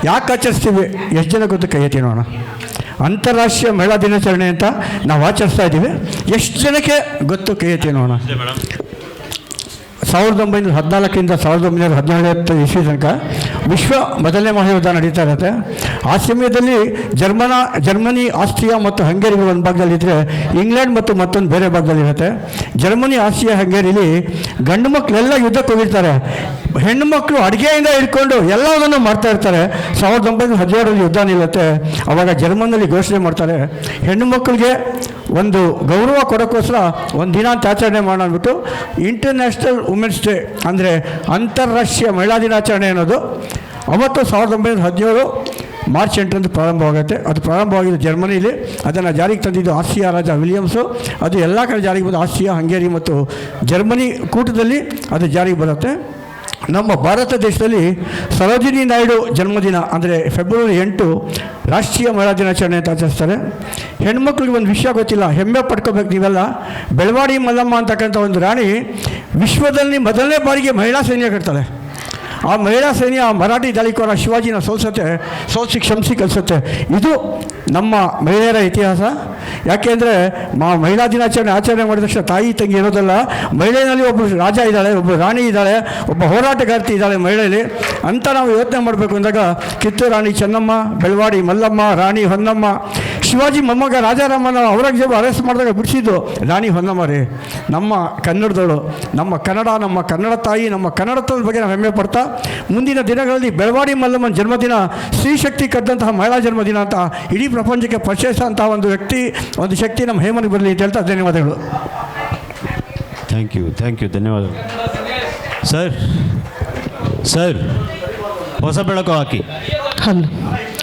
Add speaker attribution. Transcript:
Speaker 1: ಯಾಕೆ ಆಚರಿಸ್ತೀವಿ? ಎಷ್ಟು ಜನ ಗೊತ್ತು? ಕೈ ಎತ್ತಿ ನೋಡೋಣ. ಅಂತಾರಾಷ್ಟ್ರೀಯ ಮಹಿಳಾ ದಿನಾಚರಣೆ ಅಂತ ನಾವು ಆಚರಿಸ್ತಾ ಇದ್ದೀವಿ. ಎಷ್ಟು ಜನಕ್ಕೆ ಗೊತ್ತು? ಕೈ ಎತ್ತಿ ನೋಡೋಣ. 1914ರಿಂದ 1917 ಇಸ್ವಿ ತನಕ ವಿಶ್ವ ಮೊದಲನೇ ಮಹಾಯುದ್ಧ ನಡೀತಾ ಇರುತ್ತೆ. ಆ ಸಮಯದಲ್ಲಿ ಜರ್ಮನಿ, ಆಸ್ಟ್ರಿಯಾ ಮತ್ತು ಹಂಗೇರಿ ಒಂದು ಭಾಗದಲ್ಲಿದ್ದರೆ ಇಂಗ್ಲೆಂಡ್ ಮತ್ತು ಮತ್ತೊಂದು ಬೇರೆ ಭಾಗದಲ್ಲಿರುತ್ತೆ. ಜರ್ಮನಿ, ಆಸ್ಟ್ರಿಯಾ, ಹಂಗೇರಿಲಿ ಗಂಡು ಮಕ್ಕಳೆಲ್ಲ ಯುದ್ಧಕ್ಕೆ ಹೋಗಿರ್ತಾರೆ. ಹೆಣ್ಣು ಮಕ್ಕಳು ಅಡುಗೆಯಿಂದ ಹಿಡ್ಕೊಂಡು ಎಲ್ಲದನ್ನು ಮಾಡ್ತಾ ಇರ್ತಾರೆ. 1917ರಲ್ಲಿ ಯುದ್ಧ ನಿಲ್ಲುತ್ತೆ. ಆವಾಗ ಜರ್ಮನಿಯಲ್ಲಿ ಘೋಷಣೆ ಮಾಡ್ತಾರೆ, ಹೆಣ್ಣು ಮಕ್ಕಳಿಗೆ ಒಂದು ಗೌರವ ಕೊಡೋಕ್ಕೋಸ್ಕರ ಒಂದು ದಿನ ಅಂತ ಆಚರಣೆ ಮಾಡೋಣ ಅಂದ್ಬಿಟ್ಟು ಇಂಟರ್ನ್ಯಾಷನಲ್ ವುಮೆನ್ಸ್ ಡೇ ಅಂದರೆ ಅಂತಾರಾಷ್ಟ್ರೀಯ ಮಹಿಳಾ ದಿನಾಚರಣೆ ಅನ್ನೋದು ಅವತ್ತು 1917 ಮಾರ್ಚ್ 8ರಂದು ಪ್ರಾರಂಭವಾಗುತ್ತೆ. ಅದು ಪ್ರಾರಂಭವಾಗಿದ್ದು ಜರ್ಮನಿಲಿ. ಅದನ್ನು ಜಾರಿಗೆ ತಂದಿದ್ದು ಆಸ್ಟ್ರಿಯಾ ರಾಜ ವಿಲಿಯಮ್ಸು. ಅದು ಎಲ್ಲ ಕಡೆ ಜಾರಿಗೆ ಬಂದು ಆಸ್ಟ್ರಿಯಾ, ಹಂಗೇರಿ ಮತ್ತು ಜರ್ಮನಿ ಕೂಟದಲ್ಲಿ ಅದು ಜಾರಿಗೆ ಬರುತ್ತೆ. ನಮ್ಮ ಭಾರತ ದೇಶದಲ್ಲಿ ಸರೋಜಿನಿ ನಾಯ್ಡು ಜನ್ಮದಿನ ಅಂದರೆ ಫೆಬ್ರವರಿ 8 ರಾಷ್ಟ್ರೀಯ ಮಹಿಳಾ ದಿನಾಚರಣೆ ಅಂತ ಆಚರಿಸ್ತಾರೆ. ಹೆಣ್ಮಕ್ಳಿಗೆ ಒಂದು ವಿಷಯ ಗೊತ್ತಿಲ್ಲ, ಹೆಮ್ಮೆ ಪಡ್ಕೋಬೇಕು ನೀವೆಲ್ಲ. ಬೆಳವಾಡಿ ಮಲ್ಲಮ್ಮ ಅಂತಕ್ಕಂಥ ಒಂದು ರಾಣಿ ವಿಶ್ವದಲ್ಲಿ ಮೊದಲನೇ ಬಾರಿಗೆ ಮಹಿಳಾ ಸೈನ್ಯ ಕಟ್ತಾಳೆ. ಆ ಮಹಿಳಾ ಸೈನ್ಯ ಮರಾಠಿ ದಾಳಿಕೋರ ಶಿವಾಜಿನ ಸೋಲಿಸಿ ಕ್ಷಮಿಸಿ ಕಲಿಸುತ್ತೆ. ಇದು ನಮ್ಮ ಮಹಿಳೆಯರ ಇತಿಹಾಸ. ಯಾಕೆಂದರೆ ಮಹಿಳಾ ದಿನಾಚರಣೆ ಆಚರಣೆ ಮಾಡಿದ ತಕ್ಷಣ ತಾಯಿ ತಂಗಿ ಇರೋದಲ್ಲ, ಮಹಿಳೆಯಲ್ಲಿ ಒಬ್ಬರು ರಾಜ ಇದ್ದಾಳೆ, ಒಬ್ಬರು ರಾಣಿ ಇದ್ದಾಳೆ, ಒಬ್ಬ ಹೋರಾಟಗಾರ್ತಿ ಇದ್ದಾಳೆ ಮಹಿಳೆಯಲ್ಲಿ ಅಂತ ನಾವು ಯೋಚನೆ ಮಾಡಬೇಕು ಅಂದಾಗ ಕಿತ್ತೂರು ರಾಣಿ ಚೆನ್ನಮ್ಮ, ಬೆಳವಾಡಿ ಮಲ್ಲಮ್ಮ, ರಾಣಿ ಹೊನ್ನಮ್ಮ, ಶಿವಾಜಿ ಮೊಮ್ಮಗ ರಾಜಾರಾಮನ ಔರಂಗಜೇಬ ಅರೆಸ್ಟ್ ಮಾಡಿದಾಗ ಬಿಡಿಸಿದ್ದು ರಾಣಿ ಹೊನ್ನಮ್ಮ ರೀ. ನಮ್ಮ ಕನ್ನಡದವಳು, ನಮ್ಮ ಕನ್ನಡ ತಾಯಿ, ನಮ್ಮ ಕನ್ನಡತ್ವದ ಬಗ್ಗೆ ನಾವು ಹೆಮ್ಮೆ ಪಡ್ತಾ ಮುಂದಿನ ದಿನಗಳಲ್ಲಿ ಬೆಳವಾಡಿ ಮಲ್ಲಮ್ಮನ ಜನ್ಮದಿನ ಸ್ತ್ರೀಶಕ್ತಿ ಕದ್ದಂತಹ ಮಹಿಳಾ ಜನ್ಮದಿನ ಅಂತ ಇಡೀ ಪ್ರಪಂಚಕ್ಕೆ ಪರಿಚಯಿಸುವಂತಹ ಒಂದು ಶಕ್ತಿ ನಮ್ಮ ಹೇಮನಿಗೆ ಬರಲಿ ಅಂತ ಹೇಳ್ತಾ ಧನ್ಯವಾದಗಳು.
Speaker 2: ಥ್ಯಾಂಕ್ ಯು ಧನ್ಯವಾದಗಳು ಸರ್. ಹೊಸ ಬೆಳಕು ಹಾಕಿ.